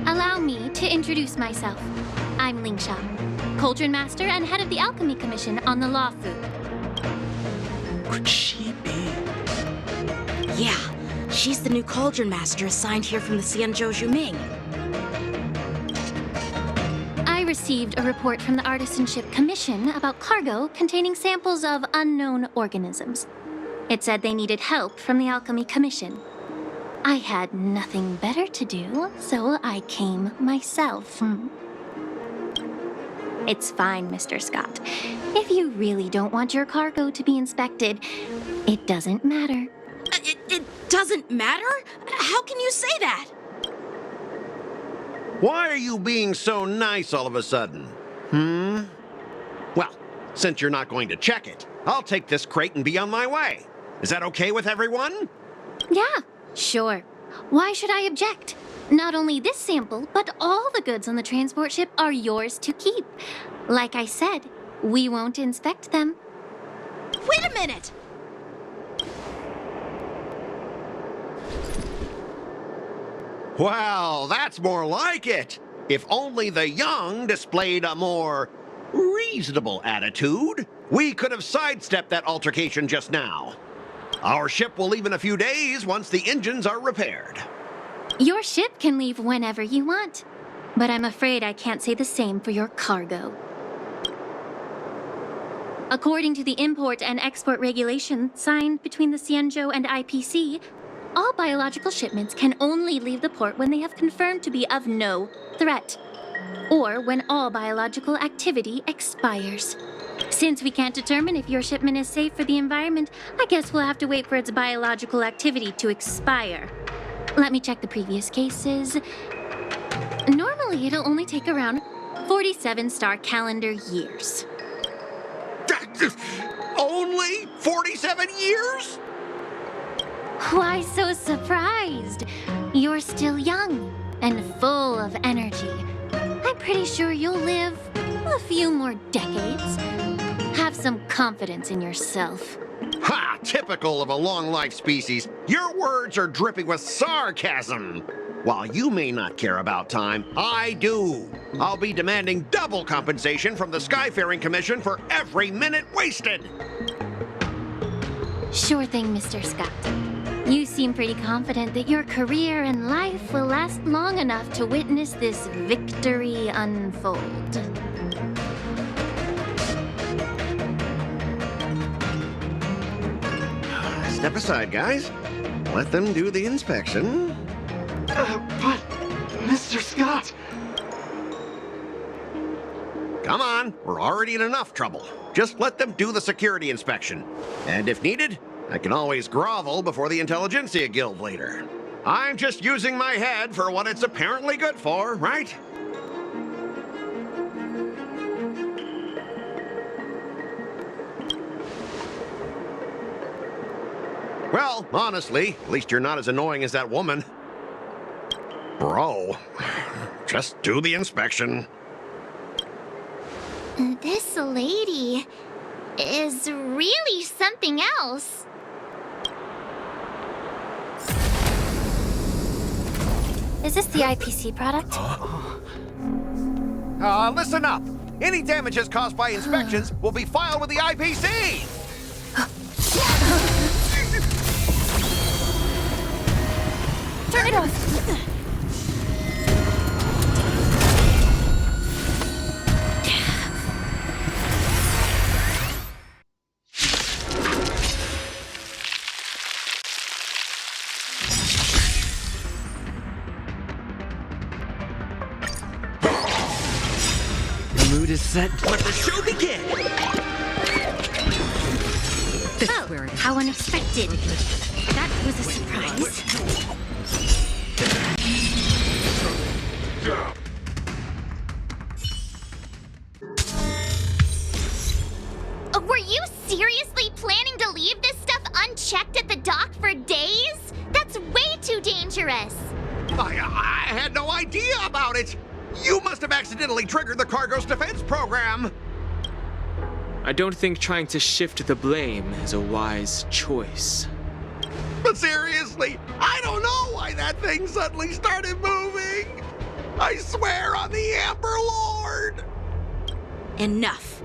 Allow me to introduce myself. I'm Lingsha. Cauldron Master and head of the Alchemy Commission on the Law Fu. Could she be? Yeah, she's the new Cauldron Master assigned here from the Xianzhou Juming. I received a report from the Artisanship Commission about cargo containing samples of unknown organisms. It said they needed help from the Alchemy Commission. I had nothing better to do, so I came myself. It's fine, Mr. Scott. If you really don't want your cargo to be inspected, it doesn't matter. It doesn't matter? How can you say that? Why are you being so nice all of a sudden? Well, since you're not going to check it, I'll take this crate and be on my way. Is that okay with everyone? Yeah, sure. Why should I object? Not only this sample, but all the goods on the transport ship are yours to keep. Like I said, we won't inspect them. Wait a minute! Well, that's more like it. If only the young displayed a more reasonable attitude, we could have sidestepped that altercation just now. Our ship will leave in a few days once the engines are repaired. Your ship can leave whenever you want, but I'm afraid I can't say the same for your cargo. According to the import and export regulation signed between the Xianzhou and IPC, all biological shipments can only leave the port when they have confirmed to be of no threat, or when all biological activity expires. Since we can't determine if your shipment is safe for the environment, I guess we'll have to wait for its biological activity to expire. Let me check the previous cases. Normally, it'll only take around 47 star calendar years. Only 47 years? Why so surprised? You're still young and full of energy. I'm pretty sure you'll live a few more decades. Have some confidence in yourself. Ha! Typical of a long-life species. Your words are dripping with sarcasm. While you may not care about time, I do. I'll be demanding double compensation from the Skyfaring Commission for every minute wasted. Sure thing, Mr. Scott. You seem pretty confident that your career and life will last long enough to witness this victory unfold. Step aside, guys. Let them do the inspection. But, Mr. Scott... Come on, we're already in enough trouble. Just let them do the security inspection. And if needed, I can always grovel before the Intelligentsia Guild later. I'm just using my head for what it's apparently good for, right? Well, honestly, at least you're not as annoying as that woman. Bro, just do the inspection. This lady is really something else. Is this the IPC product? Listen up. Any damages caused by inspections will be filed with the IPC. Turn it off. The mood is set. Let the show begin! Oh, how unexpected. That was a surprise. Were you seriously planning to leave this stuff unchecked at the dock for days? That's way too dangerous. I had no idea about it. You must have accidentally triggered the cargo's defense program. I don't think trying to shift the blame is a wise choice. But seriously, I don't know why that thing suddenly started moving. I swear on the Amber Lord. Enough.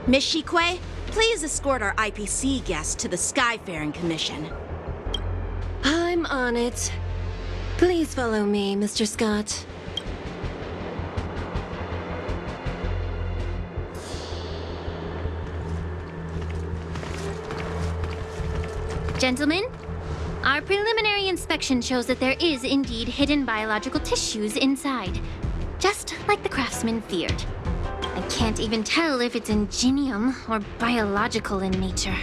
Miss Shikwe, please escort our IPC guest to the Skyfaring Commission. I'm on it. Please follow me, Mr. Scott. Gentlemen, our preliminary inspection shows that there is indeed hidden biological tissues inside, just like the craftsman feared. I can't even tell if it's ingenium or biological in nature.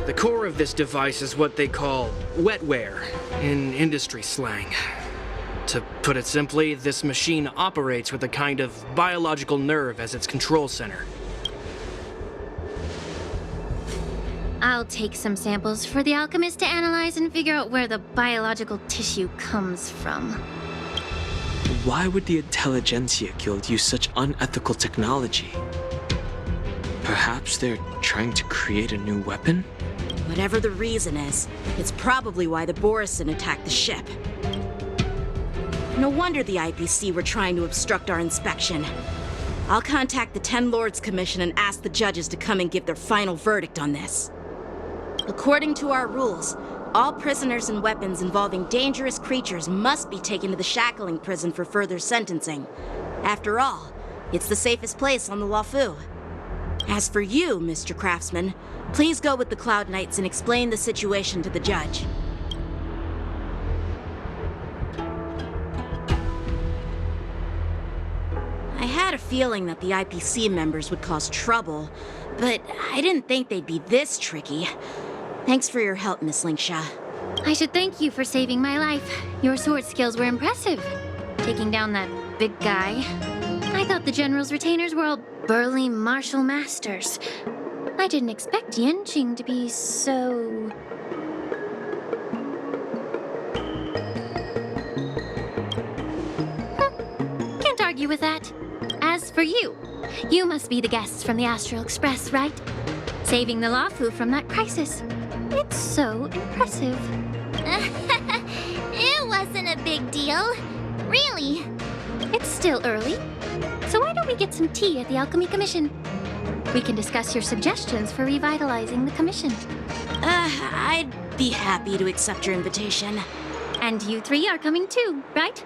The core of this device is what they call wetware in industry slang. To put it simply, this machine operates with a kind of biological nerve as its control center. I'll take some samples for the alchemist to analyze and figure out where the biological tissue comes from. Why would the Intelligentsia Guild use such unethical technology? Perhaps they're trying to create a new weapon? Whatever the reason is, it's probably why the Borison attacked the ship. No wonder the IPC were trying to obstruct our inspection. I'll contact the Ten Lords Commission and ask the judges to come and give their final verdict on this. According to our rules, all prisoners and weapons involving dangerous creatures must be taken to the shackling prison for further sentencing. After all, it's the safest place on the Luofu. As for you, Mr. Craftsman, please go with the Cloud Knights and explain the situation to the judge. I had a feeling that the IPC members would cause trouble, but I didn't think they'd be this tricky. Thanks for your help, Miss Linksha. I should thank you for saving my life. Your sword skills were impressive. Taking down that big guy. I thought the General's retainers were all burly martial masters. I didn't expect Yenjing to be so... Can't argue with that. As for you, you must be the guests from the Astral Express, right? Saving the Luofu from that crisis. It's so impressive. It wasn't a big deal. Really. It's still early. So why don't we get some tea at the Alchemy Commission? We can discuss your suggestions for revitalizing the commission. I'd be happy to accept your invitation. And you three are coming too, right?